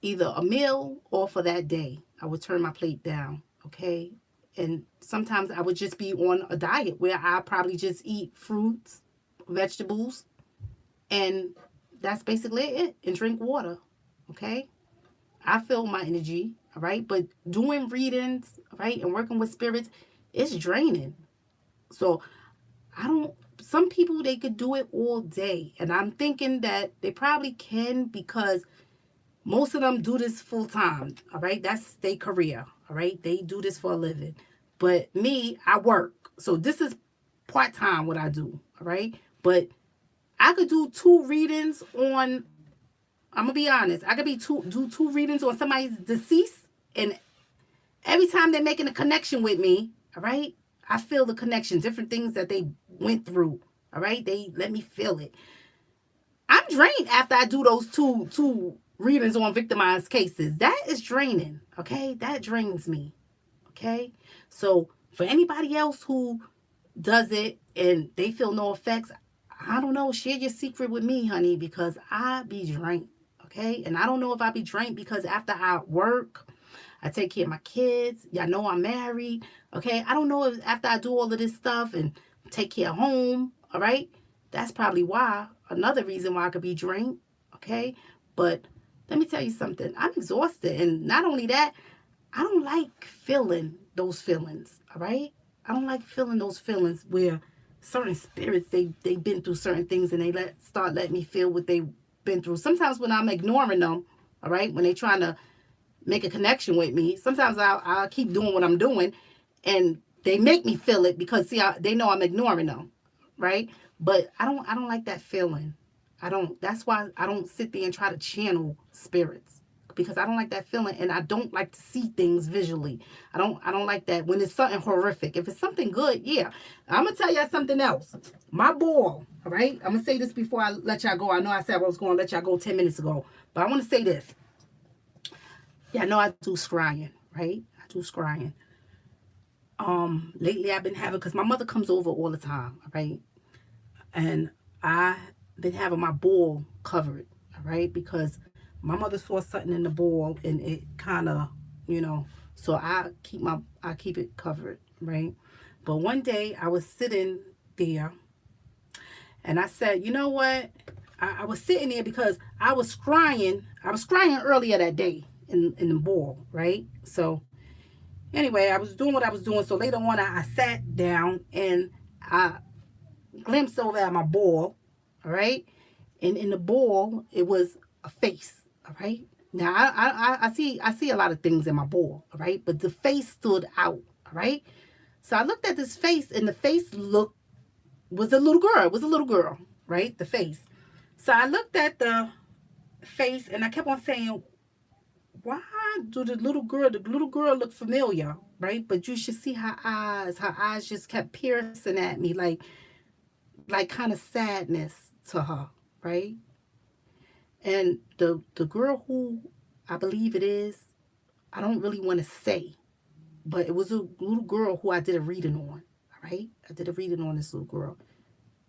either a meal or for that day. I would turn my plate down, okay? And sometimes I would just be on a diet where I probably just eat fruits, vegetables, and that's basically it, and drink water, okay? I feel my energy, all right? But doing readings, right, and working with spirits, it's draining. So some people, they could do it all day. And I'm thinking that they probably can, because most of them do this full time, all right? That's their career, all right? They do this for a living. But me, I work. So this is part-time what I do, all right? But I could do 2 readings on, I'm going to be honest, I could do 2 readings on somebody's deceased, and every time they're making a connection with me, all right, I feel the connection, different things that they went through, all right? They let me feel it. I'm drained after I do those two readings on victimized cases. That is draining, okay? That drains me, Okay? So for anybody else who does it and they feel no effects, I don't know, share your secret with me, honey, because I be drained. Okay? And I don't know if I be drained because after I work, I take care of my kids. Y'all know I'm married. Okay? I don't know if after I do all of this stuff and take care of home, all right? That's probably why, another reason why I could be drained. Okay? But let me tell you something. I'm exhausted. And not only that, I don't like feeling those feelings, all right? I don't like feeling those feelings where certain spirits, they've been through certain things and they start letting me feel what they've been through. Sometimes when I'm ignoring them, all right, when they trying to make a connection with me, sometimes I'll keep doing what I'm doing and they make me feel it because, see, they know I'm ignoring them, right? But I don't like that feeling. That's why I don't sit there and try to channel spirits because I don't like that feeling and I don't like to see things visually. I don't like that when it's something horrific. If it's something good, yeah. I'm going to tell y'all something else. My ball, all right? I'm going to say this before I let y'all go. I know I said I was going to let y'all go 10 minutes ago, but I want to say this. Yeah, I know I do scrying, right? I do scrying. Lately I've been having, because my mother comes over all the time, all right? And I've been having my ball covered, all right? Because my mother saw something in the ball and it kind of, so I keep it covered, right? But one day I was sitting there and I said, you know what? I was sitting there because I was crying. I was crying earlier that day in the ball, right? So anyway, I was doing what I was doing. So later on, I sat down and I glimpsed over at my ball, all right? And in the ball, it was a face, all right? Now, I see a lot of things in my ball, all right? But the face stood out, all right? So I looked at this face, and the face was a little girl. It was a little girl, right? The face. So I looked at the face, and I kept on saying, why do the little girl look familiar, right? But you should see her eyes just kept piercing at me like kind of sadness to her, right? And the girl who I believe it is, I don't really want to say, but it was a little girl who I did a reading on, all right? I did a reading on this little girl.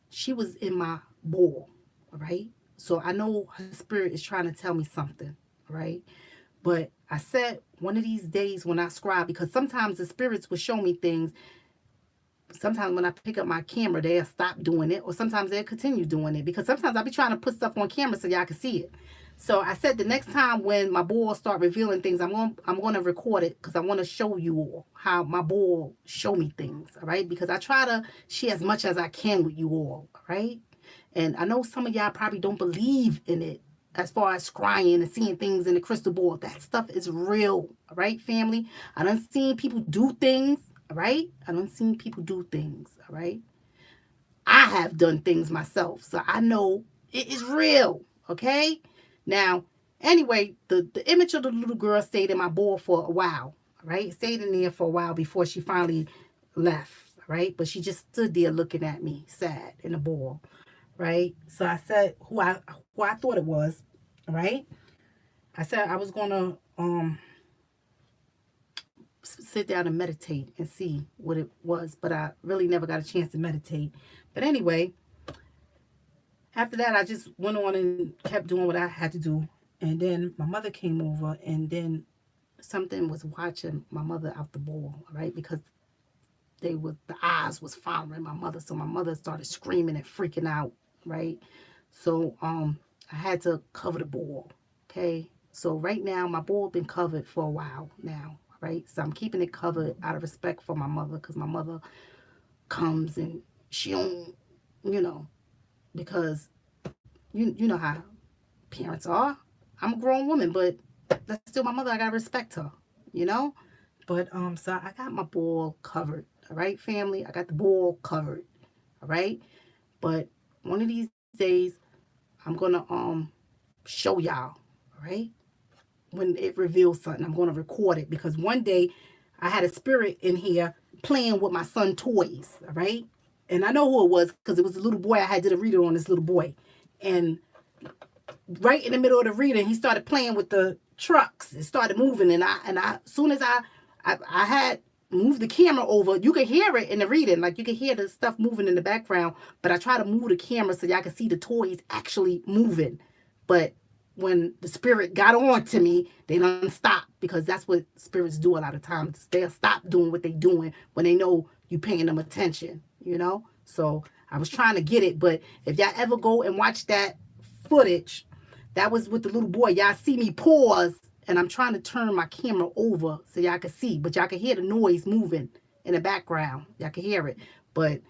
She was in my ball, all right? So I know her spirit is trying to tell me something, all right? But I said one of these days when I scribe, because sometimes the spirits will show me things. Sometimes when I pick up my camera, they'll stop doing it, or sometimes they'll continue doing it, because sometimes I'll be trying to put stuff on camera so y'all can see it. So I said the next time when my ball start revealing things, I'm going to record it because I want to show you all how my ball show me things, all right? Because I try to share as much as I can with you all right? And I know some of y'all probably don't believe in it as far as scrying and seeing things in the crystal ball. That stuff is real, all right, family? I done seen people do things, all right? I done seen people do things, all right? I have done things myself, so I know it is real, okay? Now, anyway, the image of the little girl stayed in my ball for a while, all right? It stayed in there for a while before she finally left, right? But she just stood there looking at me, sad, in the ball, right? So I said who I thought it was, right? I said I was gonna sit down and meditate and see what it was, but I really never got a chance to meditate. But anyway, after that, I just went on and kept doing what I had to do. And then my mother came over, and then something was watching my mother out the ball, right? Because the eyes was following my mother, so my mother started screaming and freaking out, right? So I had to cover the ball, okay? So right now, my ball been covered for a while now, right? So I'm keeping it covered out of respect for my mother, because my mother comes and she don't, because you know how parents are. I'm a grown woman, but that's still my mother. I gotta respect her, you know? But so I got my ball covered, all right, family? I got the ball covered, all right? But one of these days, I'm gonna show y'all, all right? When it reveals something, I'm gonna record it, because one day I had a spirit in here playing with my son's toys, all right? And I know who it was, because it was a little boy. I had did a reading on this little boy. And right in the middle of the reading, he started playing with the trucks. It started moving, and I as soon as I had move the camera over. You can hear it in the reading. Like, you can hear the stuff moving in the background. But I try to move the camera so y'all can see the toys actually moving. But when the spirit got on to me, they don't stop, because that's what spirits do a lot of times. They'll stop doing what they doing when they know you paying them attention, you know? So I was trying to get it. But if y'all ever go and watch that footage, that was with the little boy. Y'all see me pause, and I'm trying to turn my camera over so y'all can see. But y'all can hear the noise moving in the background. Y'all can hear it. But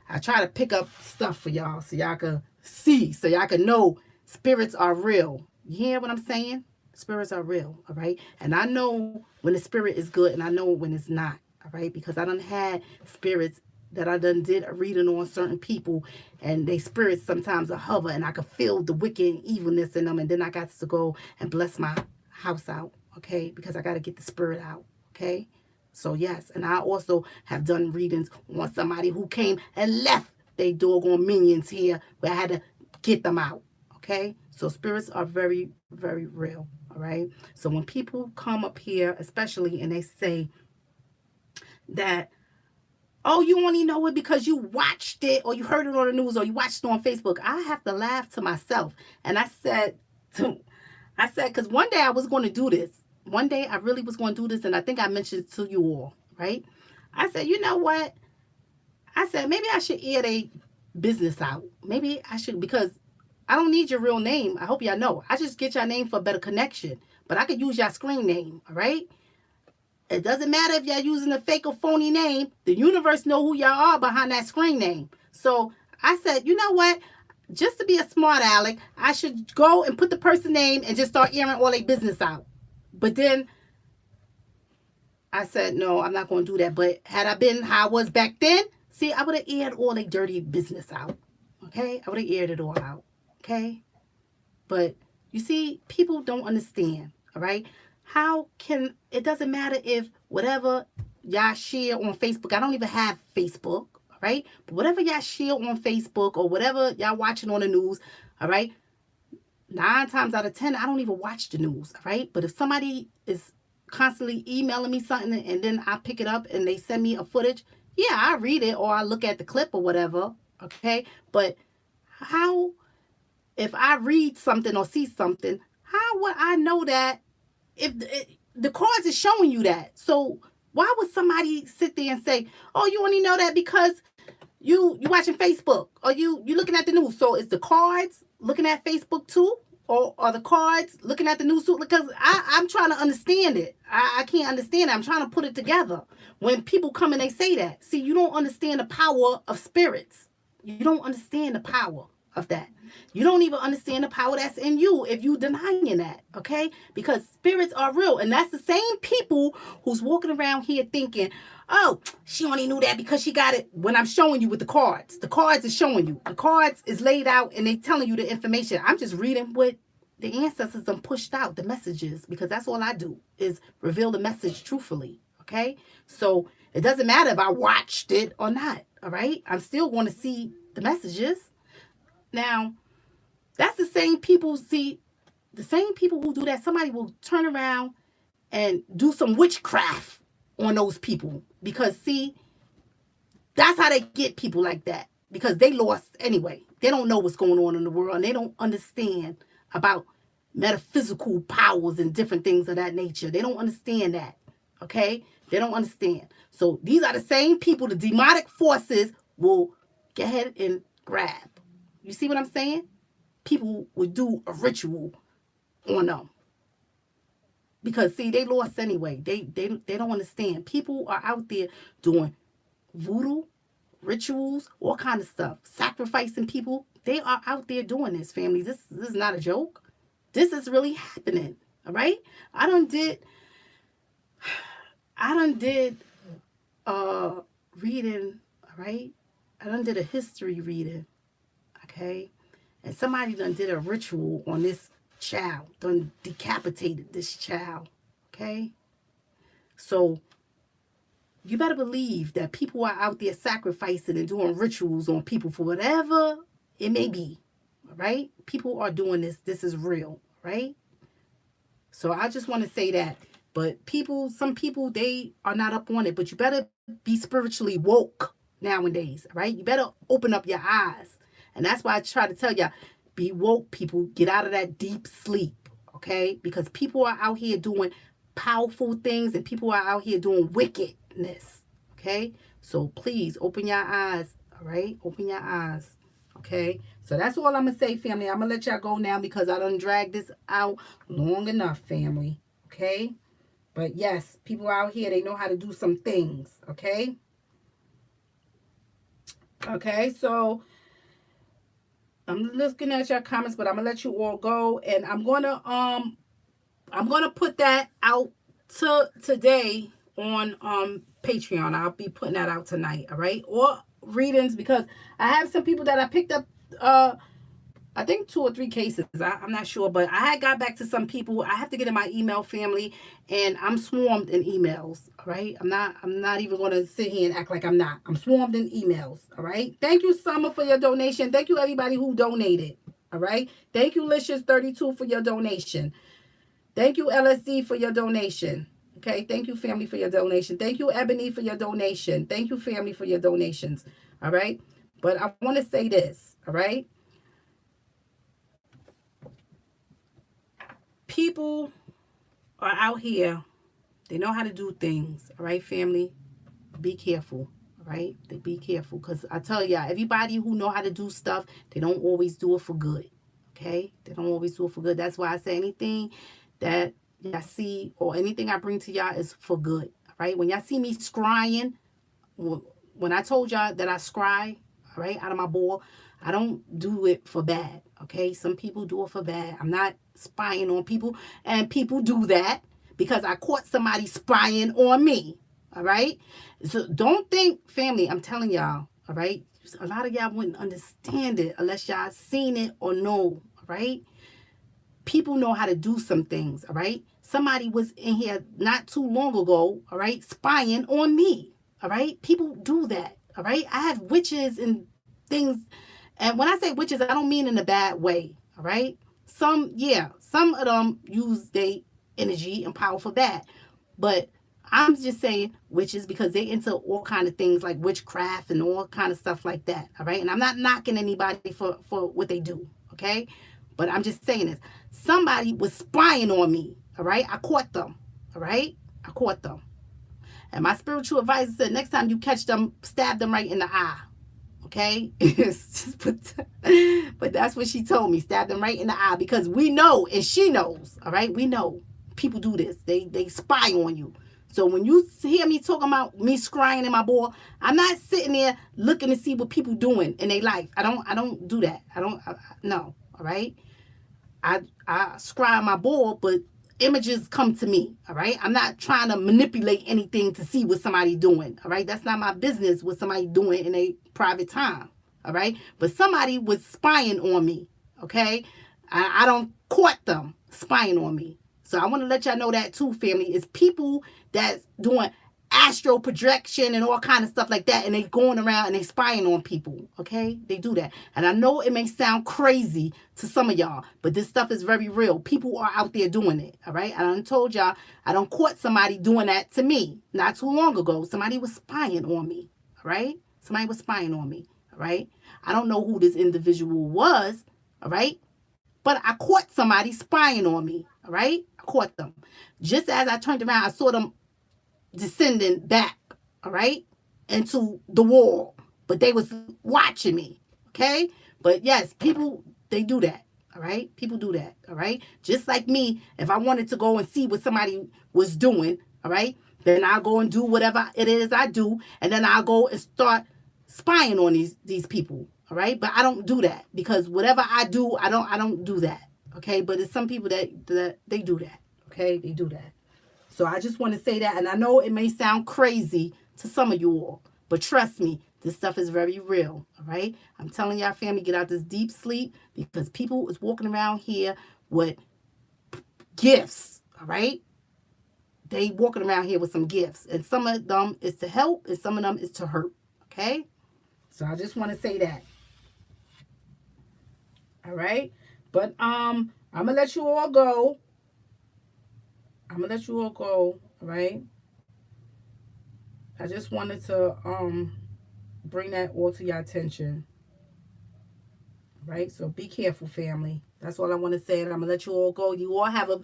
I try to pick up stuff for y'all so y'all can see, so y'all can know spirits are real. You hear what I'm saying? Spirits are real, all right? And I know when the spirit is good, and I know when it's not, all right? Because I done had spirits that I done did a reading on certain people, and they spirits sometimes are hover, and I could feel the wicked and evilness in them, and then I got to go and bless my house out, okay? Because I got to get the spirit out, okay? So yes, and I also have done readings on somebody who came and left they doggone minions here, where I had to get them out, okay? So spirits are very, very real, all right? So when people come up here, especially, and they say that, oh, you only know it because you watched it, or you heard it on the news, or you watched it on Facebook, I have to laugh to myself. And I said, because one day I was going to do this. One day I really was going to do this, and I think I mentioned it to you all, right? I said, you know what? I said, maybe I should air their business out. Maybe I should, because I don't need your real name. I hope y'all know. I just get your name for a better connection. But I could use your screen name, all right? It doesn't matter if y'all using a fake or phony name. The universe know who y'all are behind that screen name. So I said, you know what? Just to be a smart aleck, I should go and put the person name and just start airing all their business out. But then I said, no, I'm not going to do that. But had I been how I was back then, see, I would have aired all their dirty business out. Okay? I would have aired it all out. Okay? But you see, people don't understand. All right? How can, it doesn't matter if whatever y'all share on Facebook, I don't even have Facebook. All right? But whatever y'all share on Facebook, or whatever y'all watching on the news, all right? 9 times out of 10, I don't even watch the news, all right? But if somebody is constantly emailing me something, and then I pick it up and they send me a footage, yeah, I read it, or I look at the clip or whatever, okay? But how, if I read something or see something, how would I know that if the cards is showing you that? So why would somebody sit there and say, oh, you only know that because you watching Facebook, or you looking at the news? So is the cards looking at Facebook too? Or are the cards looking at the news too? Because I'm trying to understand it. I can't understand it. I'm trying to put it together. When people come and they say that, see, you don't understand the power of spirits. You don't understand the power of that. You don't even understand the power that's in you if you denying that, okay? Because spirits are real. And that's the same people who's walking around here thinking, oh, she only knew that because she got it. When I'm showing you with the cards is showing you. The cards is laid out, and they telling you the information. I'm just reading what the ancestors done pushed out, the messages, because that's all I do, is reveal the message truthfully, okay? So it doesn't matter if I watched it or not, all right? I'm still going to see the messages. Now, that's the same people, see, the same people who do that, somebody will turn around and do some witchcraft on those people. Because, see, that's how they get people like that. Because they lost anyway. They don't know what's going on in the world, and they don't understand about metaphysical powers and different things of that nature. They don't understand that, okay? They don't understand. So these are the same people the demonic forces will go ahead and grab. You see what I'm saying? People would do a ritual on them. Because, see, they lost anyway. They don't understand. People are out there doing voodoo, rituals, all kind of stuff. Sacrificing people. They are out there doing this, family. This is not a joke. This is really happening. All right? I done did reading, all right? I done did a history reading, okay? And somebody done did a ritual on this child, done decapitated this child, okay? So you better believe that people are out there sacrificing and doing rituals on people for whatever it may be, all right? People are doing this. This is real, right? So I just want to say that But some people, they are not up on it. But you better be spiritually woke nowadays, right? You better open up your eyes. And that's why I try to tell you, be woke, people. Get out of that deep sleep, okay? Because people are out here doing powerful things and people are out here doing wickedness, okay? So please open your eyes, all right? Open your eyes, okay? So that's all I'm going to say, family. I'm going to let y'all go now because I done dragged this out long enough, family, okay? But yes, people out here, they know how to do some things, okay? Okay, so I'm looking at your comments, but I'm gonna let you all go, and I'm gonna put that out today on Patreon. I'll be putting that out tonight, all right? Or readings, because I have some people that I picked up I think 2 or 3 cases. I'm not sure, but I had got back to some people. I have to get in my email, family, and I'm swarmed in emails. All right, I'm not even going to sit here and act like I'm not. I'm swarmed in emails. All right. Thank you, Summer, for your donation. Thank you, everybody who donated. All right. Thank you, Licious32, for your donation. Thank you, LSD, for your donation. Okay. Thank you, family, for your donation. Thank you, Ebony, for your donation. Thank you, family, for your donations. All right. But I want to say this. All right. People are out here. They know how to do things. All right, family? Be careful. All right? Be careful. Because I tell y'all, everybody who know how to do stuff, they don't always do it for good. Okay? They don't always do it for good. That's why I say anything that y'all see or anything I bring to y'all is for good. All right? When y'all see me scrying, when I told y'all that I scry, all right, out of my ball, I don't do it for bad. Okay? Some people do it for bad. I'm not spying on people, and people do that because I caught somebody spying on me. All right? So don't think, family, I'm telling y'all, all right? A lot of y'all wouldn't understand it unless y'all seen it or know, all right? People know how to do some things, all right? Somebody was in here not too long ago, all right, spying on me, all right? People do that, all right? I have witches and things, and when I say witches, I don't mean in a bad way, all right? Some of them use their energy and power for that, but I'm just saying witches because they into all kind of things like witchcraft and all kind of stuff like that, all right? And I'm not knocking anybody for what they do, okay? But I'm just saying this. Somebody was spying on me, all right? I caught them, all right? I caught them. And my spiritual advisor said, next time you catch them, stab them right in the eye, okay? But that's what she told me, stab them right in the eye, because we know, and she knows, all right? We know people do this. They spy on you. So when you hear me talking about me scrying in my ball, I'm not sitting there looking to see what people doing in their life. I don't do that. No, all right? I scry my ball, but images come to me, all right? I'm not trying to manipulate anything to see what somebody doing, all right? That's not my business what somebody doing in a private time, all right? But somebody was spying on me, okay? I don't caught them spying on me. So I want to let y'all know that too, family. It's people that's doing astral projection and all kind of stuff like that, and they going around and they spying on people, okay? They do that. And I know it may sound crazy to some of y'all, but this stuff is very real. People are out there doing it, all right? I done told y'all, I done caught somebody doing that to me not too long ago. Somebody was spying on me, all right? Somebody was spying on me, all right? I don't know who this individual was, all right? But I caught somebody spying on me, all right? I caught them. Just as I turned around, I saw them descending back, all right, into the wall. But they was watching me, okay? But yes, people, they do that, all right? People do that, all right? Just like me, if I wanted to go and see what somebody was doing, all right, then I'll go and do whatever it is I do, and then I'll go and start spying on these people, all right? But I don't do that because whatever I do, I don't do that, okay? But it's some people that they do that, okay? They do that. So I just want to say that, and I know it may sound crazy to some of you all, but trust me, this stuff is very real, all right? I'm telling y'all, family, get out this deep sleep because people is walking around here with gifts, all right? They walking around here with some gifts, and some of them is to help, and some of them is to hurt, okay? So I just want to say that, all right? But I'm going to let you all go. I'm gonna let you all go. All right. I just wanted to bring that all to your attention. Right. So be careful, family. That's all I want to say. And I'm gonna let you all go. You all have a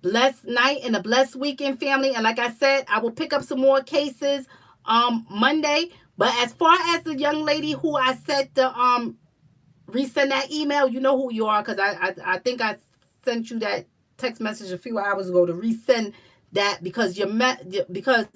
blessed night and a blessed weekend, family. And like I said, I will pick up some more cases Monday. But as far as the young lady who I said to resend that email, you know who you are, because I think I sent you that text message a few hours ago to resend that because because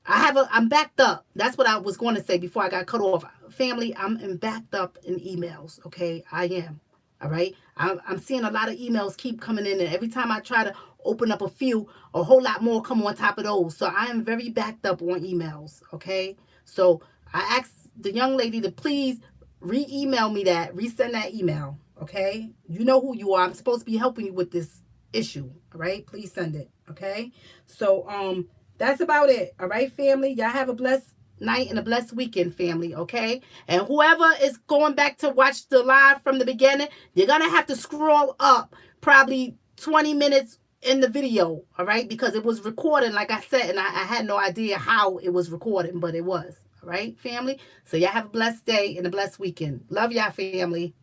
I'm backed up. That's what I was going to say before I got cut off. Family, I'm backed up in emails. Okay, I am. All right. I'm seeing a lot of emails keep coming in, and every time I try to open up a few, a whole lot more come on top of those. So I am very backed up on emails. Okay. So I asked the young lady to please re-email me that, resend that email. Okay. You know who you are. I'm supposed to be helping you with this issue. All right. Please send it. Okay. So that's about it. All right, family. Y'all have a blessed night and a blessed weekend, family. Okay. And whoever is going back to watch the live from the beginning, you're gonna have to scroll up probably 20 minutes in the video. All right, because it was recording, like I said, and I had no idea how it was recording, but it was. All right, family. So y'all have a blessed day and a blessed weekend. Love y'all, family.